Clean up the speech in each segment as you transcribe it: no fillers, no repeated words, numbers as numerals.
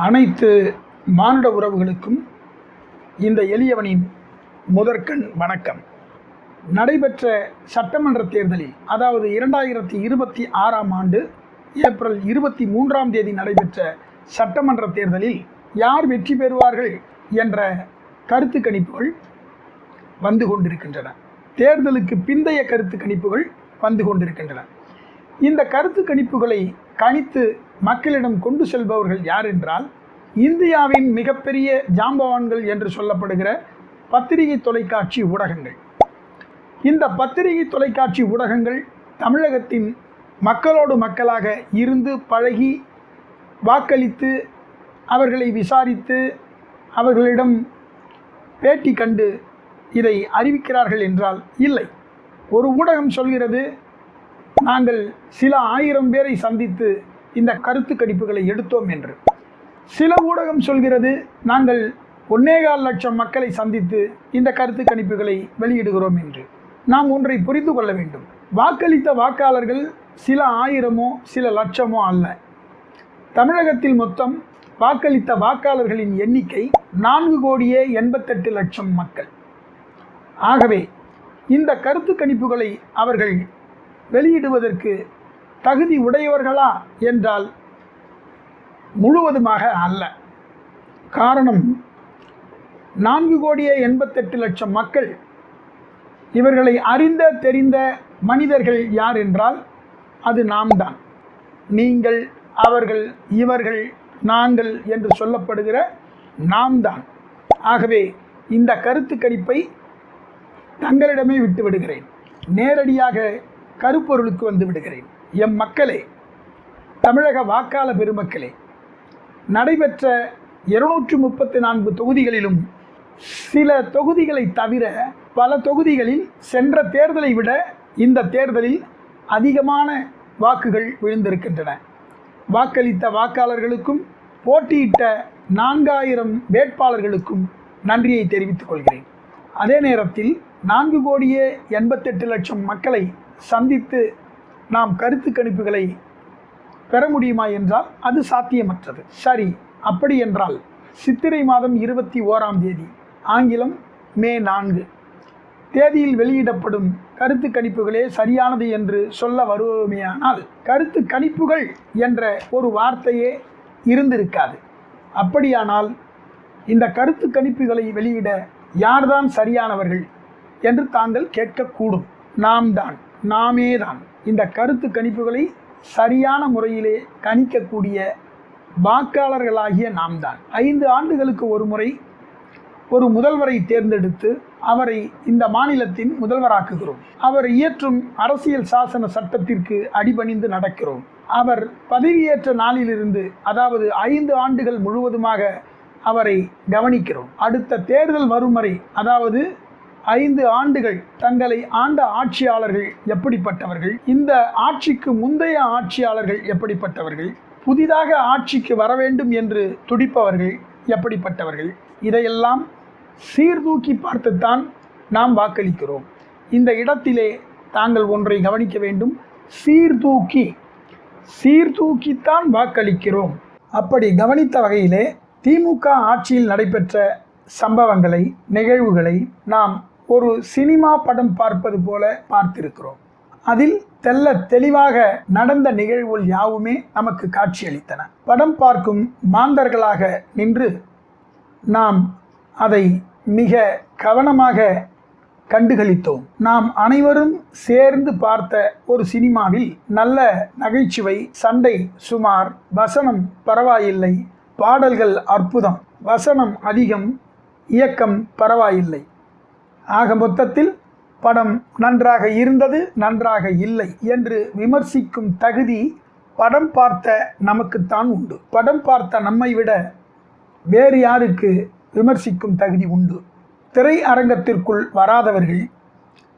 அனைத்து மானுட உறவுகளுக்கும் இந்த எளியவனின் முதற்கண் வணக்கம். நடைபெற்ற சட்டமன்ற தேர்தலில், அதாவது 2026ஆம் ஆண்டு ஏப்ரல் 23ஆம் தேதி நடைபெற்ற சட்டமன்ற தேர்தலில் யார் வெற்றி பெறுவார்கள் என்ற கருத்து கணிப்புகள் வந்து கொண்டிருக்கின்றன. தேர்தலுக்கு பிந்தைய கருத்து கணிப்புகள் வந்து கொண்டிருக்கின்றன. இந்த கருத்து கணிப்புகளை கணித்து மக்களிடம் கொண்டு செல்பவர்கள் யார் என்றால், இந்தியாவின் மிகப்பெரிய ஜாம்பவான்கள் என்று சொல்லப்படுகிற பத்திரிகை தொலைக்காட்சி ஊடகங்கள். இந்த பத்திரிகை தொலைக்காட்சி ஊடகங்கள் தமிழகத்தின் மக்களோடு மக்களாக இருந்து பழகி, வாக்களித்து, அவர்களை விசாரித்து, அவர்களிடம் பேட்டி கண்டு இதை அறிவிக்கிறார்கள் என்றால் இல்லை. ஒரு ஊடகம் சொல்கிறது, நாங்கள் சில 1000 பேரை சந்தித்து இந்த கருத்து கணிப்புகளை எடுத்தோம் என்று. சில ஊடகம் சொல்கிறது, நாங்கள் 1.25 லட்சம் மக்களை சந்தித்து இந்த கருத்து கணிப்புகளை வெளியிடுகிறோம் என்று. நாம் ஒன்றை புரிந்து கொள்ள வேண்டும். வாக்களித்த வாக்காளர்கள் சில 1000மோ சில லட்சமோ அல்ல. தமிழகத்தில் மொத்தம் வாக்களித்த வாக்காளர்களின் எண்ணிக்கை 4,88,00,000 மக்கள். ஆகவே இந்த கருத்து கணிப்புகளை அவர்கள் வெளியிடுவதற்கு தகுதி உடையவர்களா என்றால் முழுவதுமாக அல்ல. காரணம், 4,88,00,000 மக்கள் இவர்களை அறிந்த தெரிந்த மனிதர்கள் யார் என்றால் அது நாம் தான். நீங்கள், அவர்கள், இவர்கள், நாங்கள் என்று சொல்லப்படுகிற நாம் தான். ஆகவே இந்த கருத்து கணிப்பை தங்களிடமே விட்டு விடுகிறேன். நேரடியாக கருப்பொருளுக்கு வந்து விடுகிறேன். எம் மக்களே, தமிழக வாக்காள பெருமக்களே, நடைபெற்ற 234 தொகுதிகளிலும் சில தொகுதிகளை தவிர பல தொகுதிகளில் சென்ற தேர்தலை விட இந்த தேர்தலில் அதிகமான வாக்குகள் விழுந்திருக்கின்றன. வாக்களித்த வாக்காளர்களுக்கும் போட்டியிட்ட 4000 வேட்பாளர்களுக்கும் நன்றியை தெரிவித்துக் கொள்கிறேன். அதே நேரத்தில் 4,88,00,000 மக்களை சந்தித்து நாம் கருத்து கணிப்புகளை பெற முடியுமா என்றால் அது சாத்தியமற்றது. சரி, அப்படி என்றால் சித்திரை மாதம் 21ஆம் தேதி, ஆங்கிலம் மே 4 தேதியில் வெளியிடப்படும் கருத்து கணிப்புகளே சரியானது என்று சொல்ல வருவோமேயானால், கருத்து கணிப்புகள் என்ற ஒரு வார்த்தையே இருந்திருக்காது. அப்படியானால் இந்த கருத்து கணிப்புகளை வெளியிட யார்தான் சரியானவர்கள் என்று தாங்கள் கேட்கக்கூடும். நாம் தான், நாமே தான் இந்த கருத்து கணிப்புகளை சரியான முறையிலே கணிக்கக்கூடிய வாக்காளர்களாகிய நாம் தான். 5 ஆண்டுகளுக்கு ஒரு முறை ஒரு முதல்வரை தேர்ந்தெடுத்து அவரை இந்த மாநிலத்தின் முதல்வராக்குகிறோம். அவர் இயற்றும் அரசியல் சாசன சட்டத்திற்கு அடிபணிந்து நடக்கிறோம். அவர் பதவியேற்ற நாளிலிருந்து, அதாவது 5 ஆண்டுகள் முழுவதுமாக அவரை கவனிக்கிறோம். அடுத்த தேர்தல் வரும் வரை, அதாவது 5 ஆண்டுகள் தங்களை ஆண்ட ஆட்சியாளர்கள் எப்படிப்பட்டவர்கள், இந்த ஆட்சிக்கு முந்தைய ஆட்சியாளர்கள் எப்படிப்பட்டவர்கள், புதிதாக ஆட்சிக்கு வர வேண்டும் என்று துடிப்பவர்கள் எப்படிப்பட்டவர்கள், இதையெல்லாம் சீர்தூக்கி பார்த்துத்தான் நாம் வாக்களிக்கிறோம். இந்த இடத்திலே தாங்கள் ஒன்றை கவனிக்க வேண்டும். சீர்தூக்கித்தான் வாக்களிக்கிறோம். அப்படி கவனித்த வகையிலே திமுக ஆட்சியில் நடைபெற்ற சம்பவங்களை, நிகழ்வுகளை நாம் ஒரு சினிமா படம் பார்ப்பது போல பார்த்திருக்கிறோம். அதில் தெல்ல தெளிவாக நடந்த நிகழ்வுகள் யாவுமே நமக்கு காட்சியளித்தன. படம் பார்க்கும் மாந்தர்களாக நின்று நாம் அதை மிக கவனமாக கண்டுகளித்தோம். நாம் அனைவரும் சேர்ந்து பார்த்த ஒரு சினிமாவில் நல்ல நகைச்சுவை, சண்டை சுமார், வசனம் பரவாயில்லை, பாடல்கள் அற்புதம், வசனம் அதிகம், இயக்கம் பரவாயில்லை. ஆக மொத்தத்தில் படம் நன்றாக இருந்தது, நன்றாக இல்லை என்று விமர்சிக்கும் தகுதி படம் பார்த்த நமக்குத்தான் உண்டு. படம் பார்த்த நம்மை விட வேறு யாருக்கு விமர்சிக்கும் தகுதி உண்டு? திரை அரங்கத்திற்குள் வராதவர்கள்,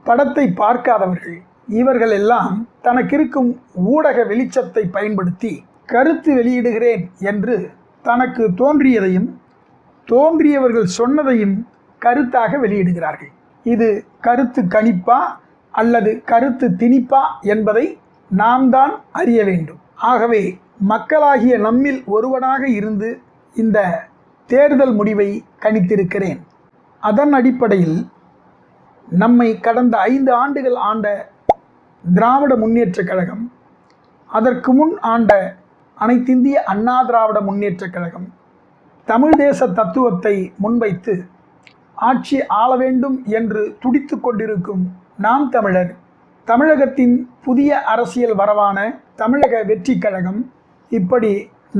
படத்தை பார்க்காதவர்கள், இவர்கள் எல்லாம் தனக்கிருக்கும் ஊடக வெளிச்சத்தை பயன்படுத்தி கருத்து வெளியிடுகிறேன் என்று தனக்கு தோன்றியதையும் தோன்றியவர்கள் சொன்னதையும் கருத்தாக வெளியிடுகிறார்கள். இது கருத்து கணிப்பா அல்லது கருத்து திணிப்பா என்பதை நாம் தான் அறிய வேண்டும். ஆகவே மக்களாகிய நம்மில் ஒருவனாக இருந்து இந்த தேர்தல் முடிவை கணித்திருக்கிறேன். அதன் அடிப்படையில் நம்மை கடந்த 5 ஆண்டுகள் ஆண்ட திராவிட முன்னேற்றக் கழகம், அதற்கு முன் ஆண்ட அனைத்திந்திய அண்ணா திராவிட முன்னேற்றக் கழகம் தமிழ் தேச தத்துவத்தை முன்வைத்து ஆட்சி ஆள வேண்டும் என்று துடித்து கொண்டிருக்கும் நாம் தமிழர், தமிழகத்தின் புதிய அரசியல் வரவான தமிழக வெற்றி கழகம், இப்படி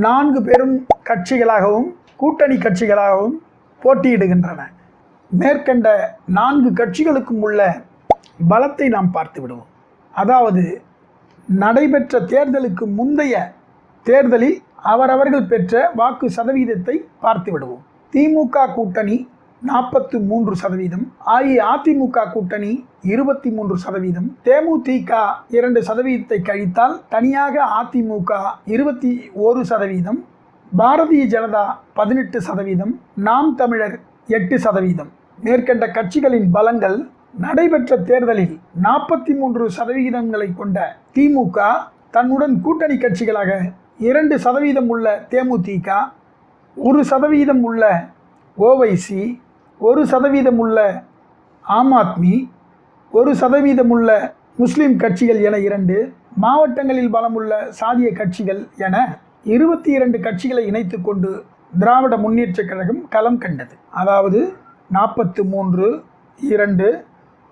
4 பெரும் கட்சிகளாகவும் கூட்டணி கட்சிகளாகவும் போட்டியிடுகின்றன. மேற்கண்ட 4 கட்சிகளுக்கும் உள்ள பலத்தை நாம் பார்த்து விடுவோம். அதாவது நடைபெற்ற தேர்தலுக்கு முந்தைய தேர்தலில் அவரவர்கள் பெற்ற வாக்கு சதவீதத்தை பார்த்து விடுவோம். திமுக கூட்டணி 43%, அஇஅதிமுக கூட்டணி 23%, தேமுதிக 2% கழித்தால் தனியாக அதிமுக 21%, பாரதிய ஜனதா 18%, நாம் தமிழர் 8%. மேற்கண்ட கட்சிகளின் பலங்கள் நடைபெற்ற தேர்தலில் 43% கொண்ட திமுக தன்னுடன் கூட்டணி கட்சிகளாக 2% உள்ள தேமுதிக, 1% உள்ள ஓவைசி, 1% உள்ள ஆம் ஆத்மி, 1% உள்ள முஸ்லிம் கட்சிகள் என 2 மாவட்டங்களில் பலமுள்ள சாதிய கட்சிகள் என 22 கட்சிகளை இணைத்து கொண்டு திராவிட முன்னேற்றக் கழகம் களம் கண்டது. அதாவது 43, 2,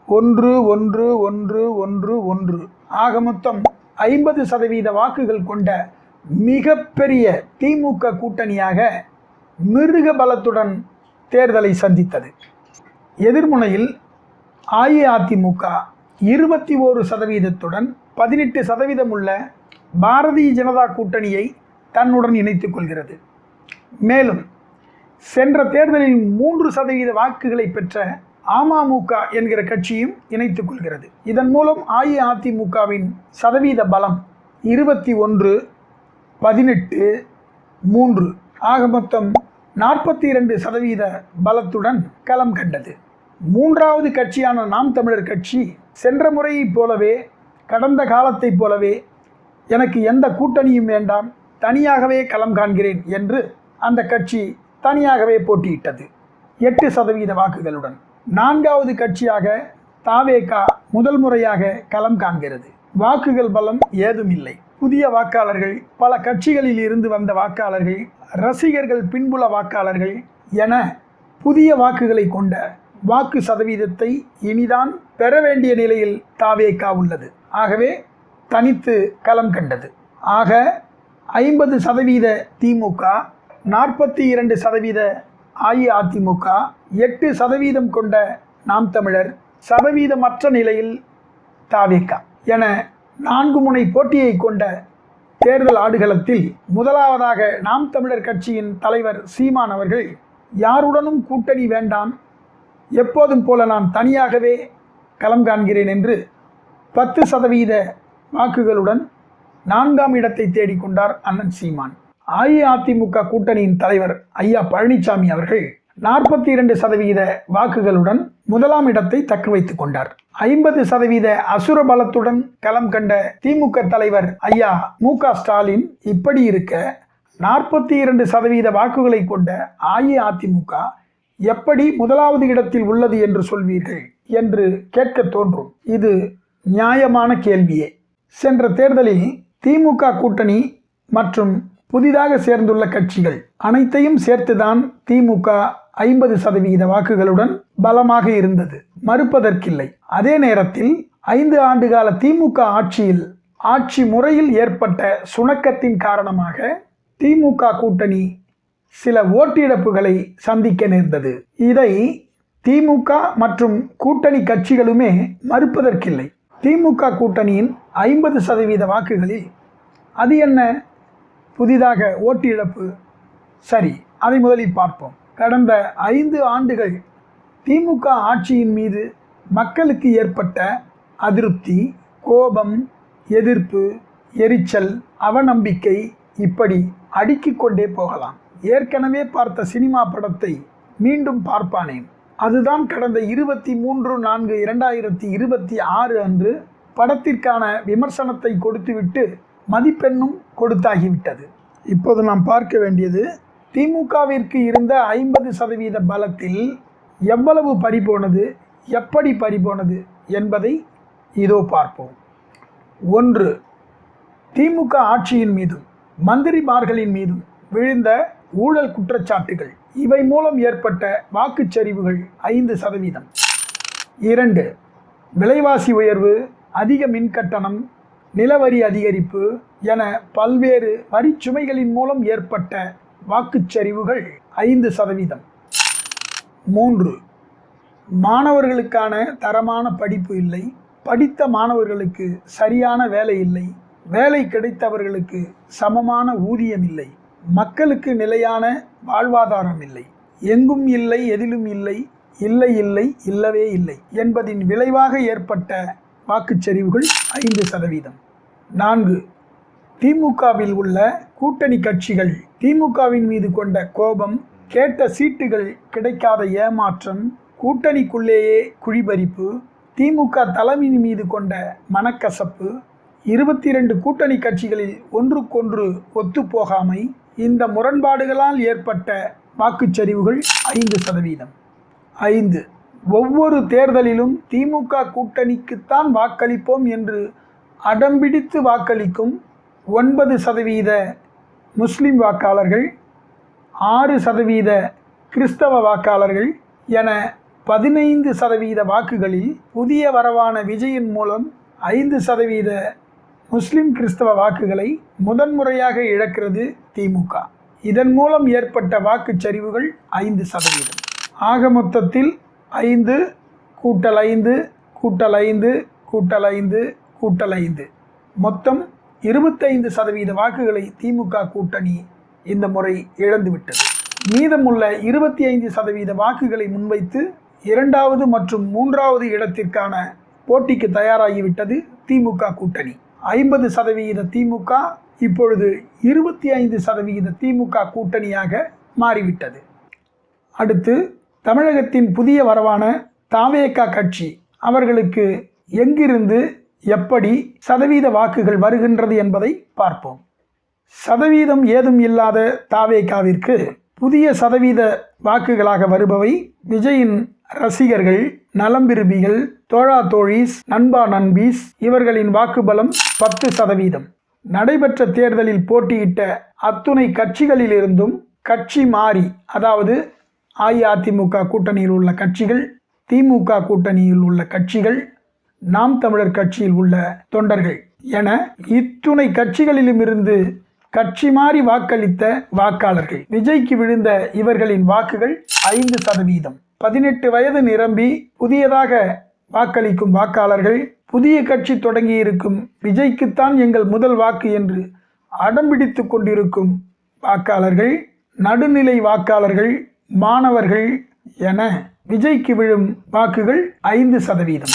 1, 1, 1, 1, 1 ஆக மொத்தம் 50% வாக்குகள் கொண்ட மிகப்பெரிய திமுக கூட்டணியாக மிருக பலத்துடன் தேர்தலை சந்தித்தது. எதிர்முனையில் அஇஅதிமுக 21%, 18% உள்ள பாரதிய ஜனதா கூட்டணியை தன்னுடன் இணைத்துக் கொள்கிறது. மேலும் சென்ற தேர்தலில் 3% வாக்குகளை பெற்ற அமமுக என்கிற கட்சியும் இணைத்துக் கொள்கிறது. இதன் மூலம் அஇஅதிமுகவின் சதவீத பலம் 21, 18, 3 ஆக மொத்தம் 42% பலத்துடன் களம் கண்டது. 3வது கட்சியான நாம் தமிழர் கட்சி சென்ற முறையைப் போலவே, கடந்த காலத்தைப் போலவே, எனக்கு எந்த கூட்டணியும் வேண்டாம், தனியாகவே களம் காண்கிறேன் என்று அந்த கட்சி தனியாகவே போட்டியிட்டது 8% வாக்குகளுடன். 4வது கட்சியாக தாவேக முதல் முறையாக களம் காண்கிறது. வாக்குகள் பலம் ஏதுமில்லை. புதிய வாக்காளர்கள், பல கட்சிகளில் இருந்து வந்த வாக்காளர்கள், ரசிகர்கள், பின்புல வாக்காளர்கள் என புதிய வாக்குகளை கொண்ட வாக்கு சதவீதத்தை இனிதான் பெற வேண்டிய நிலையில் தாவேக உள்ளது. ஆகவே தனித்து களம் கண்டது. ஆக 50% திமுக, 42% அஇஅதிமுக, 8% கொண்ட நாம் தமிழர், சதவீதமற்ற நிலையில் தாவேக என 4 முனை போட்டியை கொண்ட தேர்தல் ஆடுகளத்தில் முதலாவதாக நாம் தமிழர் கட்சியின் தலைவர் சீமான் அவர்கள், யாருடனும் கூட்டணி வேண்டாம், எப்போதும் போல நான் தனியாகவே களம் காண்கிறேன் என்று 10% வாக்குகளுடன் 4ஆம் இடத்தை தேடிக்கொண்டார் அண்ணன் சீமான். அஇஅதிமுக கூட்டணியின் தலைவர் ஐயா பழனிசாமி அவர்கள் 42% வாக்குகளுடன் 1ஆம் இடத்தை தக்க வைத்துக் கொண்டார். 50% அசுர பலத்துடன் களம் கண்ட திமுக தலைவர் ஐயா மு.க. ஸ்டாலின் இப்படி இருக்க 42% வாக்குகளை கொண்ட அஇஅதிமுக எப்படி 1வது இடத்தில் உள்ளது என்று சொல்வீர்கள் என்று கேட்க தோன்றும். இது நியாயமான கேள்வியே. சென்ற தேர்தலில் திமுக கூட்டணி மற்றும் புதிதாக சேர்ந்துள்ள கட்சிகள் அனைத்தையும் சேர்த்துதான் திமுக 50% வாக்குகளுடன் பலமாக இருந்தது, மறுப்பதற்கில்லை. அதே நேரத்தில் 5 ஆண்டுகால திமுக ஆட்சியில் ஆட்சி முறையில் ஏற்பட்ட சுணக்கத்தின் காரணமாக திமுக கூட்டணி சில ஓட்டிழப்புகளை சந்திக்க நேர்ந்தது. இதை திமுக மற்றும் கூட்டணி கட்சிகளுமே மறுப்பதற்கில்லை. திமுக கூட்டணியின் 50% வாக்குகளில் அது என்ன புதிதாக ஓட்டு இழப்பு? சரி, அதை முதலில் பார்ப்போம். கடந்த 5 ஆண்டுகள் திமுக ஆட்சியின் மீது மக்களுக்கு ஏற்பட்ட அதிருப்தி, கோபம், எதிர்ப்பு, எரிச்சல், அவநம்பிக்கை இப்படி அடுக்கிக் கொண்டே போகலாம். ஏற்கனவே பார்த்த சினிமா படத்தை மீண்டும் பார்ப்பானேன். அதுதான் கடந்த 23/4/2026 அன்று படத்திற்கான விமர்சனத்தை கொடுத்துவிட்டு மதிப்பெண்ணும் கொடுத்தாகிவிட்டது. இப்போது நாம் பார்க்க வேண்டியது திமுகவிற்கு இருந்த 50% பலத்தில் எவ்வளவு பறிபோனது, எப்படி பறிபோனது என்பதை இதோ பார்ப்போம். 1. திமுக ஆட்சியின் மீதும் மந்திரிமார்களின் மீதும் விழுந்த ஊழல் குற்றச்சாட்டுகள், இவை மூலம் ஏற்பட்ட வாக்குச்சரிவுகள் 5%. 2. விலைவாசி உயர்வு, அதிக மின்கட்டணம், நிலவரி அதிகரிப்பு என பல்வேறு வரிச்சுமைகளின் மூலம் ஏற்பட்ட வாக்குச்சரிவுகள் 5%. 3. மாணவர்களுக்கான தரமான படிப்பு இல்லை, படித்த மாணவர்களுக்கு சரியான வேலை இல்லை, வேலை கிடைத்தவர்களுக்கு சமமான ஊதியம் இல்லை, மக்களுக்கு நிலையான வாழ்வாதாரம் இல்லை, எங்கும் இல்லை எதிலும் இல்லை, இல்லை இல்லை இல்லவே இல்லை என்பதின் விளைவாக ஏற்பட்ட வாக்குச்சரிவுகள் 5%. 4. திமுகவில் உள்ள கூட்டணி கட்சிகள் திமுகவின் மீது கொண்ட கோபம், கேட்ட சீட்டுகள் கிடைக்காத ஏமாற்றம், கூட்டணிக்குள்ளேயே குழிபறிப்பு, திமுக தலைமையின் மீது கொண்ட மனக்கசப்பு, 22 கூட்டணி கட்சிகளில் ஒன்றுக்கொன்று ஒத்துப்போகாமை, இந்த முரண்பாடுகளால் ஏற்பட்ட வாக்குச்சரிவுகள் 5%. 5. ஒவ்வொரு தேர்தலிலும் திமுக கூட்டணிக்குத்தான் வாக்களிப்போம் என்று அடம்பிடித்து வாக்களிக்கும் 9% முஸ்லிம் வாக்காளர்கள், 6% கிறிஸ்தவ வாக்காளர்கள் என 15% வாக்குகளில் புதிய வரவான விஜயின் மூலம் 5% முஸ்லிம் கிறிஸ்தவ வாக்குகளை முதன்முறையாக இழக்கிறது திமுக. இதன் மூலம் ஏற்பட்ட வாக்குச்சரிவுகள் 5%. ஆக மொத்தத்தில் 5 கூட்டல் 5 கூட்டல் 5 கூட்டல் 5 கூட்டல் 5 மொத்தம் 25% வாக்குகளை திமுக கூட்டணி இந்த முறை இழந்துவிட்டது. மீதமுள்ள 25% வாக்குகளை முன்வைத்து 2வது மற்றும் 3வது இடத்திற்கான போட்டிக்கு தயாராகிவிட்டது திமுக கூட்டணி. 50% திமுக இப்பொழுது 25% திமுக கூட்டணியாக மாறிவிட்டது. அடுத்து தமிழகத்தின் புதிய வரவான தாவேகா கட்சி, அவர்களுக்கு எங்கிருந்து எப்படி சதவீத வாக்குகள் வருகின்றது என்பதை பார்ப்போம். சதவீதம் ஏதும் இல்லாத தாவேகாவிற்கு புதிய சதவீத வாக்குகளாக வருபவை விஜயின் ரசிகர்கள், நலம் விரும்பிகள், தோழா தோழீஸ், நண்பா நண்பீஸ், இவர்களின் வாக்குபலம் 10%. நடைபெற்ற தேர்தலில் போட்டியிட்ட அத்துணை கட்சிகளிலிருந்தும் கட்சி மாறி, அதாவது அஇஅதிமுக கூட்டணியில் உள்ள கட்சிகள், திமுக கூட்டணியில் உள்ள கட்சிகள், நாம் தமிழர் கட்சியில் உள்ள தொண்டர்கள் என இத்துணை கட்சிகளிலுமிருந்து கட்சி மாறி வாக்களித்த வாக்காளர்கள், விஜய்க்கு விழுந்த இவர்களின் வாக்குகள் 5%. 18 வயது நிரம்பி புதியதாக வாக்களிக்கும் வாக்காளர்கள், புதிய கட்சி தொடங்கியிருக்கும் விஜய்க்குத்தான் எங்கள் முதல் வாக்கு என்று அடம்பிடித்து கொண்டிருக்கும் வாக்காளர்கள், நடுநிலை வாக்காளர்கள், மாணவர்கள் என விஜய்க்கு விழும் வாக்குகள் 5%.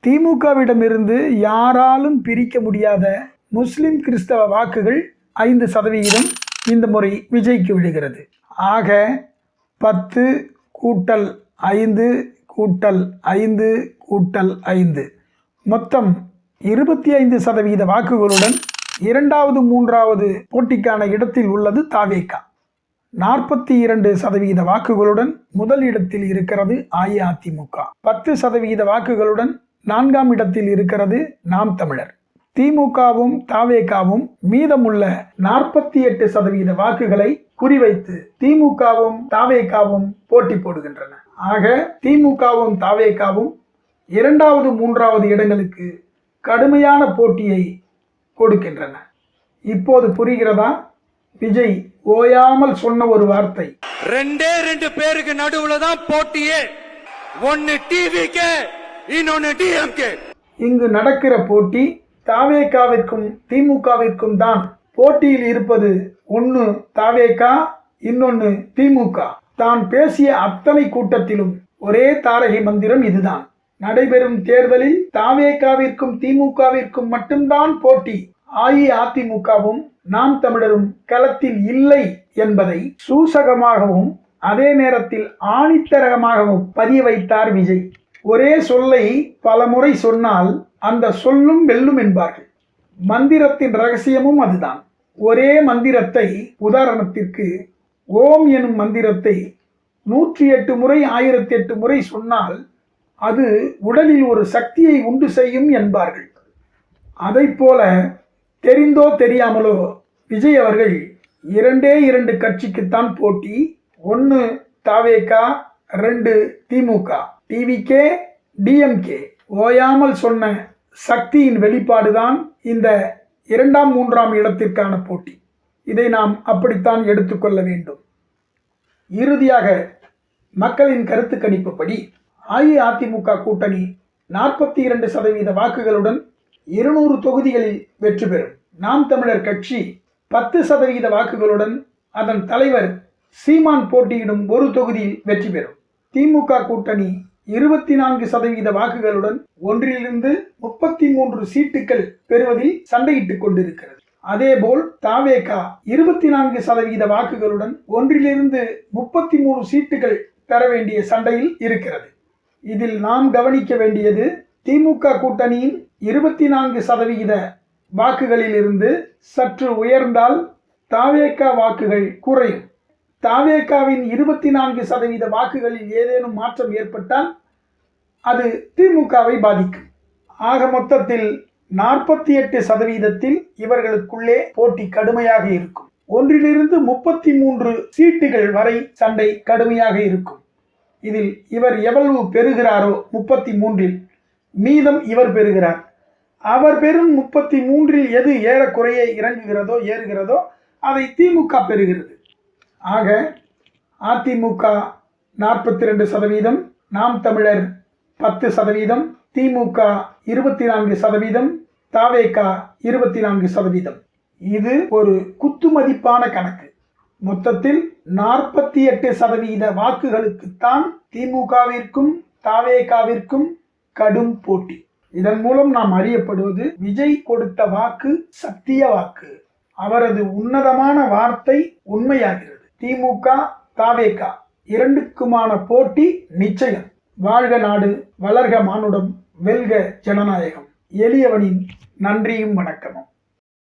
திமுகவிடமிருந்து யாராலும் பிரிக்க முடியாத முஸ்லிம் கிறிஸ்தவ வாக்குகள் 5% இந்த முறை விஜய்க்கு விழுகிறது. ஆக 10 கூட்டல் 5 கூட்டல் 5 கூட்டல் 5 மொத்தம் 25% வாக்குகளுடன் 2வது 3வது போட்டிக்கான இடத்தில் உள்ளது தாவேகா. 42% வாக்குகளுடன் முதல் இடத்தில் இருக்கிறது அஇஅதிமுக. 10% வாக்குகளுடன் 4ஆம் இடத்தில் இருக்கிறது நாம் தமிழர். திமுகவும் தாவேகாவும் மீதமுள்ள 48% வாக்குகளை குறிவைத்து திமுகவும் தாவேகாவும் போட்டி போடுகின்றன. ஆக திமுகவும் தாவேகாவும் 2வது 3வது இடங்களுக்கு கடுமையான போட்டியை கொடுக்கின்றன. இப்போது புரிகிறதா? விஜய் ஓயாமல் சொன்ன ஒரு வார்த்தை, 2 பேருக்கு நடுவுல தான் போட்டியே, ஒன்னு டிவிகே இன்னொன்னு டிஎம்கே. இங்கு நடக்கிற போட்டி தாவேகாவிற்கும் திமுகவிற்கும் தான். போட்டியில் இருப்பது ஒன்னு தாவேகா, இன்னொன்னு திமுக. தான் பேசிய அத்தனை கூட்டத்திலும் ஒரே தாரகை மந்திரம் இதுதான். நடைபெறும் தேர்தலில் தாவேகாவிற்கும் திமுகவிற்கும் மட்டும்தான் போட்டி, அஇஅதிமுகவும் நாம் தமிழரும் களத்தில் இல்லை என்பதை சூசகமாகவும் அதே நேரத்தில் ஆணித்தரகமாகவும் பதிய வைத்தார் விஜய். ஒரே சொல்லை பல முறை சொன்னால் அந்த சொல்லும் வெல்லும் என்பார்கள். மந்திரத்தின் ரகசியமும் அதுதான். ஒரே மந்திரத்தை, உதாரணத்திற்கு ஓம் எனும் மந்திரத்தை 108 முறை 1008 முறை சொன்னால் அது உடலில் ஒரு சக்தியை உண்டு செய்யும் என்பார்கள். அதைப்போல தெரிந்தோ தெரியாமலோ விஜய் அவர்கள் 2 கட்சிக்குத்தான் போட்டி. 1 தாவேகா, 2 திமுக. டிவிகே, டிஎம்கே ஓயாமல் சொன்ன சக்தியின் வெளிப்பாடுதான் இந்த 2ஆம் 3ஆம் இடத்திற்கான போட்டி. இதை நாம் அப்படித்தான் எடுத்துக்கொள்ள வேண்டும். இறுதியாக மக்களின் கருத்து கணிப்புப்படி அஇஅதிமுக கூட்டணி 42% வாக்குகளுடன் 200 தொகுதிகளில் வெற்றி பெறும். நாம் தமிழர் கட்சி 10% வாக்குகளுடன் அதன் தலைவர் சீமான் போட்டியிடும் ஒரு தொகுதியில் வெற்றி பெறும். திமுக கூட்டணி 24% வாக்குகளுடன் 1லிருந்து 33 சீட்டுகள் பெறுவதில் சண்டையிட்டுக் கொண்டிருக்கிறது. அதேபோல் தாவேகா 24% வாக்குகளுடன் 1லிருந்து 33 சீட்டுகள் பெற வேண்டிய சண்டையில் இருக்கிறது. இதில் நாம் கவனிக்க வேண்டியது திமுக கூட்டணியின் 24% வாக்குகளில் இருந்து சற்று உயர்ந்தால் தாவேகா வாக்குகள் குறையும். தாவேகாவின் 24% வாக்குகளில் ஏதேனும் மாற்றம் ஏற்பட்டால் அது திமுகவை பாதிக்கும். ஆக மொத்தத்தில் 48% இவர்களுக்குள்ளே போட்டி கடுமையாக இருக்கும். 1லிருந்து 33 சீட்டுகள் வரை சண்டை கடுமையாக இருக்கும். இதில் இவர் எவ்வளவு பெறுகிறாரோ 33ல் மீதம் இவர் பெறுகிறார். அவர் பெறும் 33ல் எது ஏறக்குறைய இறங்குகிறதோ ஏறுகிறதோ அதை திமுக பெறுகிறது. ஆக அதிமுக 42%, நாம் தமிழர் 10%, திமுக 24%, தாவேகா 24%. இது ஒரு குத்துமதிப்பான கணக்கு. மொத்தத்தில் 48% வாக்குகளுக்குத்தான் திமுகவிற்கும் தாவேகாவிற்கும் கடும் போட்டி. இதன் மூலம் நாம் அறியப்படுவது விஜய் கொடுத்த வாக்கு சத்திய வாக்கு. அவரது உன்னதமான வார்த்தை உண்மையாகிறது. திமுக தாவேகா 2க்குமான போட்டி நிச்சயம். வாழ்க நாடு, வளர்க மானுடம், வெல்க ஜனநாயகம். எளியவனின் நன்றியும் வணக்கமும்.